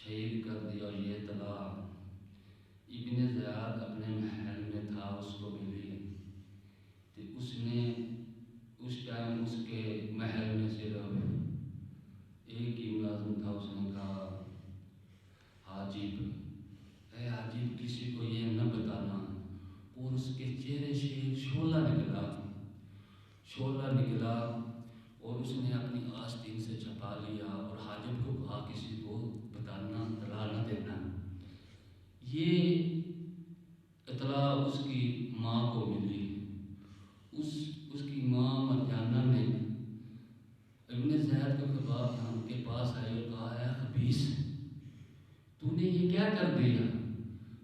شہید کر دیا. اور یہ اطلاع ابن زیاد اپنے محل میں تھا، اس کو ملی تو اس نے اس ٹائم اس کے محل میں صرف ایک ہی ملازم تھا. اس نے کہا حاجب، اے حاجب کسی کو یہ نہ بتانا. اور اس کے چہرے سے ایک شعلہ نکلا اور اس نے اپنی آستین سے چھپا لیا اور حاجب کو کہا کسی کو بتانا، اطلاع نہ دینا. یہ اطلاع اس کی ماں کو ملی. اس کی ماں مرجانہ نے ابن زید کے پاس آئی اور کہا ہے خبیث، تو نے یہ کیا کر دیا؟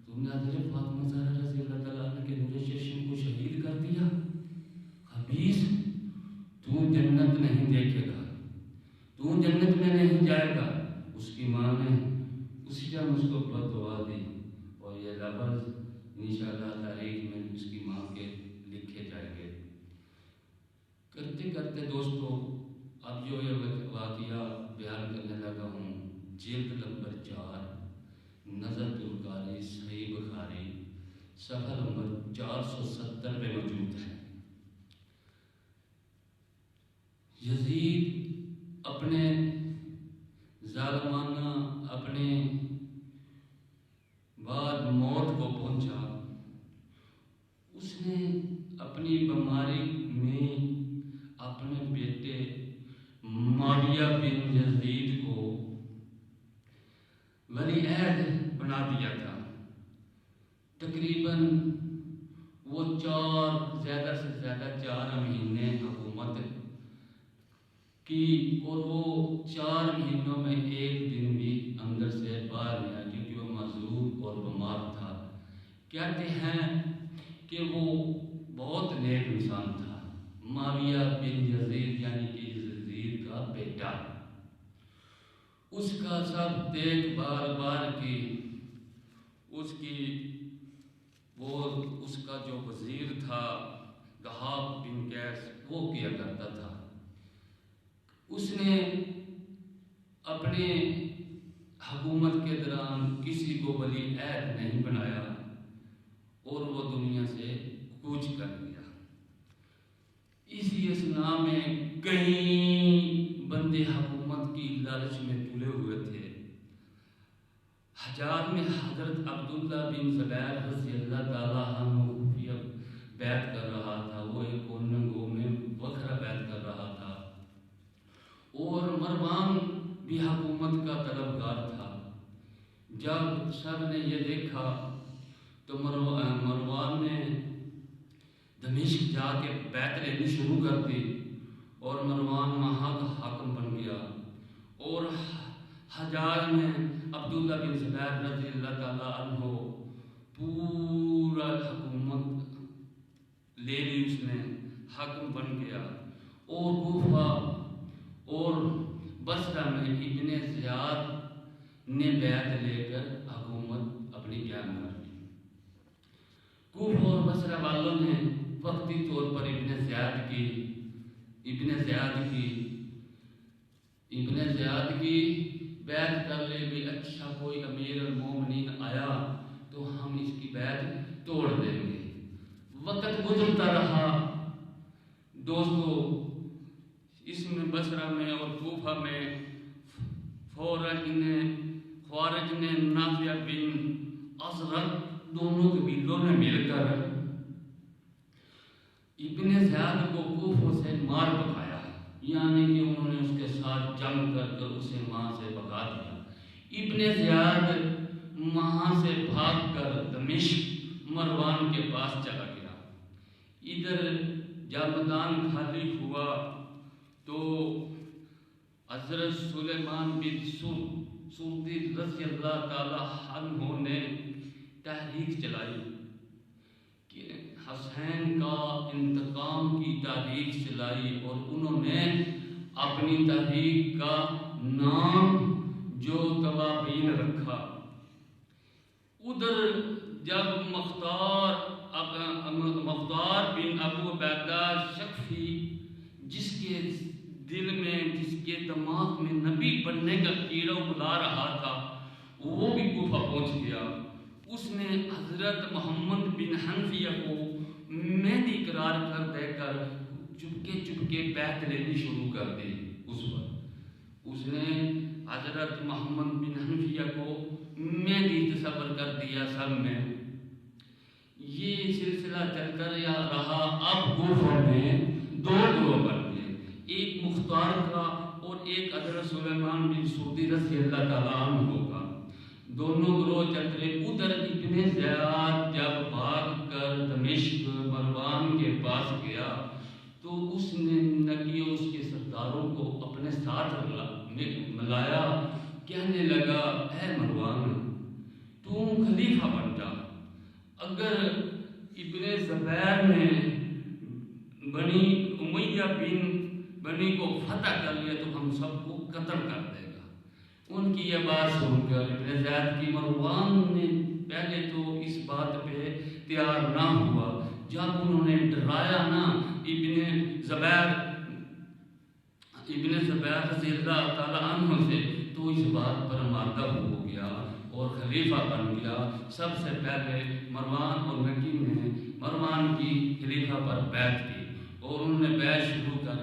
تم نے حضرت فاطمہ زہرا رضی اللہ تعالیٰ عنہ کے نور چشم کو شہید کر دیا. خبیث، تو جنت نہیں دیکھے گا، تو جنت میں نہیں جائے گا. اس کی ماں نے اسی ٹائم اس کو بد دعا دی اور یہ لفظ انشاءاللہ تاریخ میں اس کی ماں کے لکھے جائیں گے. کرتے کرتے دوستو اب جو یہ واقعہ بیان کرنے لگا ہوں، جلد نمبر 4 نظرۃ القاری صحیح بخاری صفحہ نمبر 470 میں موجود ہے. یزید اپنے ظالمانہ اپنے بعد موت کو پہنچا. اس نے اپنی بیماری میں اپنے بیٹے معاویہ بن یزید کو ولی عہد بنا دیا تھا. تقریباً وہ زیادہ سے زیادہ 4 مہینے حکومت کی اور وہ 4 مہینوں میں ایک دن بھی اندر سے باہر نہیں آیا کیونکہ وہ معذور اور بیمار تھا. کہتے ہیں کہ وہ بہت نیک انسان تھا. معاویہ بن یزید یعنی کہ یزید کا بیٹا، اس کا سب دیکھ بھال کی اس کا جو وزیر تھا ضحاک بن قیس وہ کیا کرتا تھا. اس نے اپنے حکومت کے دوران کسی کو ولی عہد نہیں بنایا اور وہ دنیا سے کوچ کر گیا. اسی اثناء میں کئی بندے حکومت کی لالچ میں تلے ہوئے تھے. حجاز میں حضرت عبداللہ بن زبیر رضی اللہ تعالیٰ عنہ خفیہ بیعت کر رہا تھا. وہ ایک کونگو میں وکھرا بیعت کر رہا تھا اور مروان بھی حکومت کا طلبگار تھا. جب سب نے یہ دیکھا تو مروان نے دمشق جا کے بیعت لینی شروع کر دی اور مروان وہاں کا حاکم بن گیا. اور حجاز نے عبداللہ بن زبیر رضی اللہ تعالیٰ عنہ پورا حکومت لے لی. اس نے حاکم بن گیا اور کوفہ اور بصرہ میں ابن زیاد نے بیعت لے کر حکومت اپنی قائم کر لی. کوفہ اور بصرہ والوں نے وقتی طور پر ابن زیاد کی بیعت کر لے بھی اچھا کوئی امیر المومنین آیا تو ہم اس کی بیعت توڑ دیں گے. وقت گزرتا رہا دوستو. اس میں بصرہ میں اور کوفہ میں خوارج نے نافع بن ازرق دونوں قبیلوں نے مل کر ابن زیاد کو کوفہ سے مار بکایا. یعنی کہ انہوں نے اس کے ساتھ جنگ کر اسے وہاں سے بھگا دیا. ابن زیاد وہاں سے بھاگ کر دمشق مروان کے پاس چلا گیا. ادھر جب میدان خالی ہوا تو حضرت سلیمان بن سردی رضی اللہ تعالیٰ عنہ نے تحریک چلائی کہ حسین کا انتقام کی تحریک چلائی اور انہوں نے اپنی تحریک کا نام جو توابین رکھا. ادھر جب مختار بن ابو عبیدہ شکفی جس کے دل میں جس کے دماغ میں نبی بننے کا کیڑا بلا رہا تھا حضرت محمد بن حنفیہ کو مہدی قرار کر دے کر چپکے بیعت لینی شروع کر دی. اس نے حضرت محمد بن حنفیہ کو مہدی تصور کر دیا سب میں. یہ سلسلہ چل کر رہا. اب کوفہ میں دو گروہ بن گئے, ایک مختار کا اور ایک حضرت سلیمان بن سعودی رضی اللہ تعالیٰ عنہ کا. دونوں گروہ چل رہے. ادھر ابن زیاد جب بھاگ کر دمشق مروان کے پاس گیا تو اس نے نبی اور اس کے سرداروں کو اپنے ساتھ ملایا. کہنے لگا اے مروان تو خلیفہ بن جا. اگر ابن زبیر نے بنی امیہ بنی کو فتح کر لیا تو ہم سب کو قتل کر دے گا. ان کی یہ بات سن کر ابن زید کی مروان نے پہلے تو اس بات پہ تیار نہ ہوا. جب انہوں نے ڈرایا نا ابن زبیر رضی اللہ تعالیٰ عنہ سے, تو اس بات پر آمادہ ہو گیا اور خلیفہ بن گیا. سب سے پہلے مروان اور نکی نے مروان کی خلیفہ پر بیعت کی اور انہوں نے بیعت شروع کر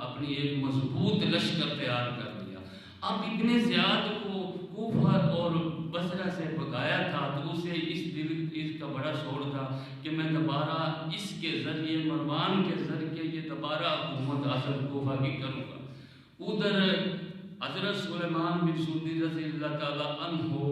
اپنی ایک مضبوط لشکر تیار کر دیا. اب ابن زیاد کو کوفہ اور بصرہ سے بھگایا تھا تو اسے اس کا بڑا شوق تھا کہ میں دوبارہ اس کے ذریعے مروان کے ذریعے یہ دوبارہ حکومت حاصل کوفہ کی کروں گا. ادھر حضرت سلیمان بن سعودی رضی اللہ تعالیٰ عنہ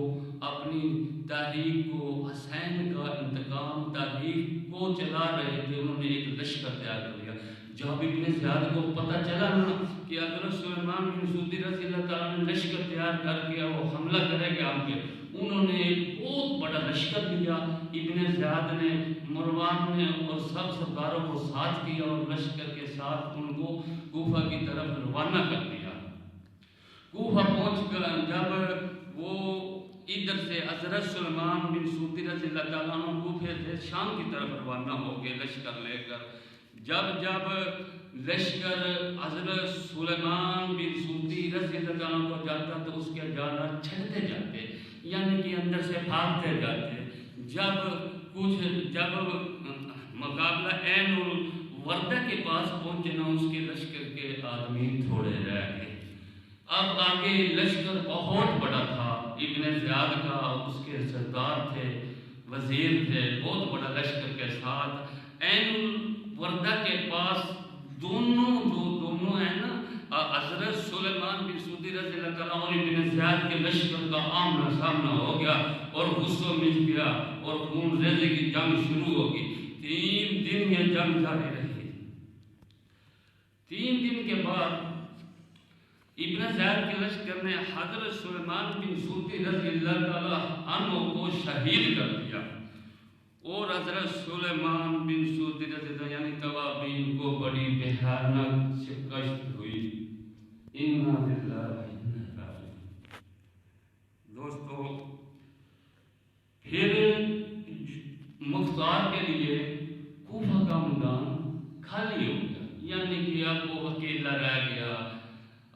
اپنی تحریک کو, حسین کا انتقام تحریک کو چلا رہے تھے. انہوں نے ایک لشکر تیار کر لیا. جب ابن زیاد کو پتہ چلا نا کہ حضرت سلیمان بن سعودی رضی اللہ تعالیٰ نے لشکر تیار کر کے وہ حملہ کرے گا ہم پہ, انہوں نے ایک بہت بڑا لشکر دیا. ابن زیاد نے مروان نے اور سب سرداروں کو ساتھ کیا اور لشکر کے ساتھ ان کو کوفہ کی طرف روانہ کر دیا. کوفہ پہنچ کر جب وہ ادھر سے حضرت سلیمان بن سعودی رضی اللہ تعالیٰ عنہ کوفہ سے شام کی طرف روانہ ہو گئے لشکر لے کر. جب لشکر حضرت سلیمان بن سعودی رضی اللہ تعالیٰ عنہ کو جاتا تو اس کے جانور چھڑتے جاتے, یعنی کہ اندر سے بھاگتے جاتے. جب مقابلہ عین الوردہ کے پاس پہنچے نا اس کے لشکر کے آدمی تھوڑے رہ گئے. اب آگے لشکر بہت بڑا تھا. ابن زیاد کا اس کے سردار تھے, وزیر تھے, بہت بڑا لشکر کے ساتھ عین الوردہ کے پاس دونوں ہیں نا حضرت سلیمان بن سعودی رضی اللہ تعالیٰ اور ابن زیاد کے لشکر کا آمنا سامنا ہو گیا اور غصہ مچ گیا اور خون ریزے کی جنگ شروع ہو گئی. 3 دن یہ جنگ جاری رہی. 3 دن کے بعد ابن زیاد کے لشکر نے حضرت سلیمان بن سعودی رضی اللہ تعالیٰ عنہ کو شہید کر دیا اور حضرت سلیمان بن سعودی رضی اللہ یعنی توابین کو بڑی بھیانک شکست ہوئی. انا للہ و انا الیہ راجعون. دوستو پھر مختار کے لیے کوفہ کا میدان خالی ہو گیا, یعنی کہ اب وہ اکیلا رہ گیا.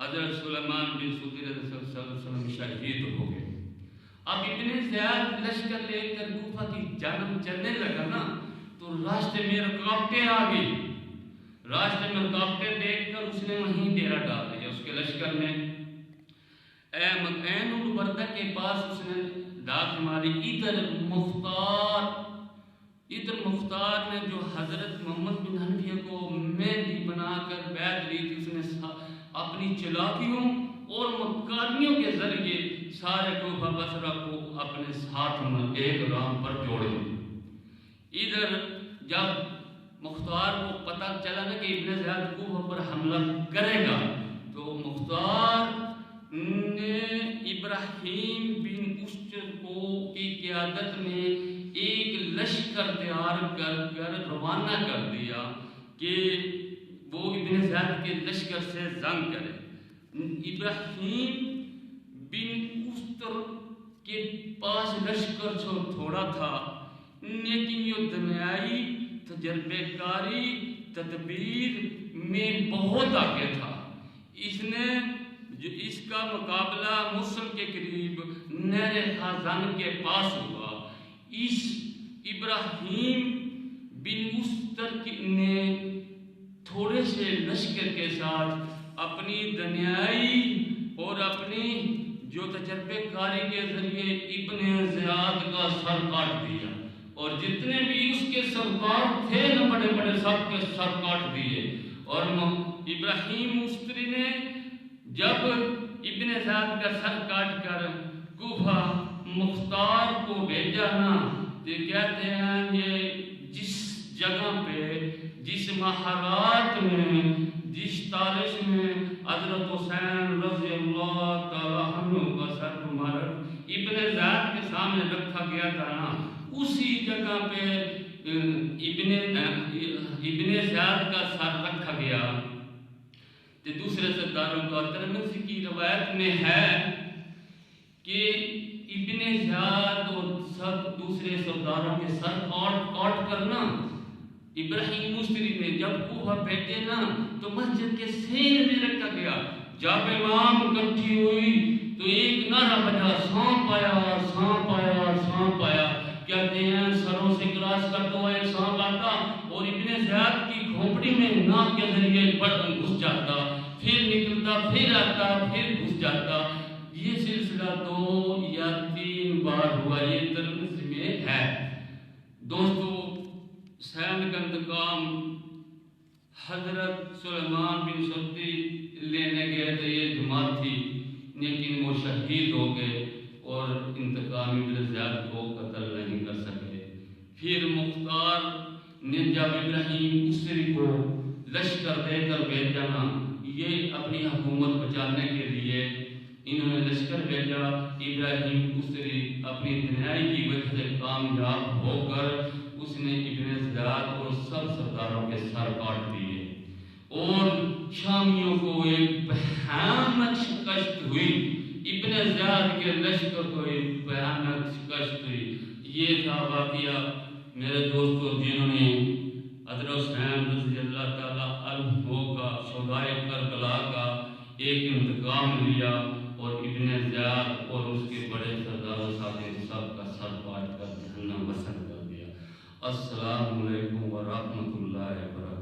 حضرت سلیمان بن سعودی رضی اللہ علیہ وسلم شہید ہو گئے. اب ابن زیاد لشکر لے کر کوفہ کی جانب چلنے لگا نا تو راستے میں رکاوٹیں آ گئی. راستے میں رکاوٹیں دیکھ کر اس نے وہیں ڈیرا ڈال دیا. اس کے لشکر نے عین الوردہ کے پاس اس نے ڈاک ماری. ادھر مختار نے جو حضرت محمد بن حنفیہ کو مہدی بنا کر بیعت لی تھی, اس نے اپنی چلاکیوں اور مکاریوں کے ذریعے سارے کوفہ بصرہ کو اپنے ساتھ میں ایک رام پر جوڑے. ادھر جب مختار کو پتہ چلا نا کہ ابن زیاد کوفہ پر حملہ کرے گا تو مختار نے ابراہیم بن اشتر کو کی قیادت میں ایک لشکر تیار کر روانہ کر دیا کہ وہ ابن زیاد کے لشکر سے جنگ کرے. ابراہیم بن اشتر کے پاس لشکر تھوڑا تھا, لیکن یہ دنیائی تجربے کاری تدبیر میں بہت آگے تھا. اس نے جو اس کا مقابلہ موصل کے قریب نہر خازن کے پاس ہوا۔ اس ابراہیم بن مستر نے تھوڑے سے لشکر کے ساتھ اپنی دنیائی اور اپنی جو تجربے کاری کے ذریعے ابن زیاد کا سر کاٹ دیا، اور جتنے بھی اس کے سردار تھے نا بڑے بڑے سب کے سر کاٹ دیے۔ اور ابراہیم مستری نے جب ابن زیاد کا سر کاٹ کر کوفہ مختار کو بھیجا نا، تو کہتے ہیں یہ جس جگہ پہ جس مہارات میں جس تالش میں حضرت حسین رضی اللہ تعالیٰ عنہ کا سر مبارک ابن زیاد کے سامنے رکھا گیا تھا نا، اسی جگہ پہ ابن زیاد کا سر رکھا گیا۔ تو دوسرے سرداروں کا ترمذی کی روایت میں ہے کہ ابن زیاد اور سب دوسرے سرداروں کے سر کاٹ کرنا ابراہیم مستری نے جب کوفہ بھیجے نا تو مسجد کے سینے میں رکھا گیا۔ جب امام اکٹھی ہوئی تو ایک نعرہ بجا، سانپ آیا سانپ آیا سانپ آیا۔ کہتے ہیں سروں سے کراس کرتا ہوا ایک سانپ آتا اور ابن زیاد کی کھوپڑی میں ناک کے ذریعے گھس جاتا، پھر نکلتا، پھر آتا، پھر گھس جاتا۔ یہ سلسلہ 2 یا 3 بار ہوا، یہ ترمذی میں ہے۔ دوستو، حسین کا انتقام حضرت سلیمان بن سرتی لینے گئے تھے، یہ جماعت تھی، لیکن وہ شہید ہو گئے اور انتقام ابن زیاد کو قتل نہیں کر سکے۔ پھر مختار نے جب ابراہیم مستری کو لشکر دے کر بھیجا نا، یہ اپنی حکومت بچانے کے لیے انہوں نے لشکر بھیجا، ابراہیم مستری اپنی دنیائی کی وجہ سے کامیاب ہو کر اس نے ابن زیاد اور سب سرداروں کے سر کاٹ دیے، اور شامیوں کو ایک بھیانک شکست ہوئی، ابن زیاد کے لشکر کو ایک بھیانک شکست ہوئی۔ یہ تھا واقعہ میرے دوستوں جنہوں نے حضرت حسین رضی اللہ تعالیٰ عنہ کا شہدائے کربلا کا ایک انتقام لیا اور ابن زیاد اور اس کے بڑے سرداروں ساتھی سب کا سر کاٹ کر جہنم وصل کر دیا۔ السلام علیکم ورحمۃ اللہ وبرکاتہ۔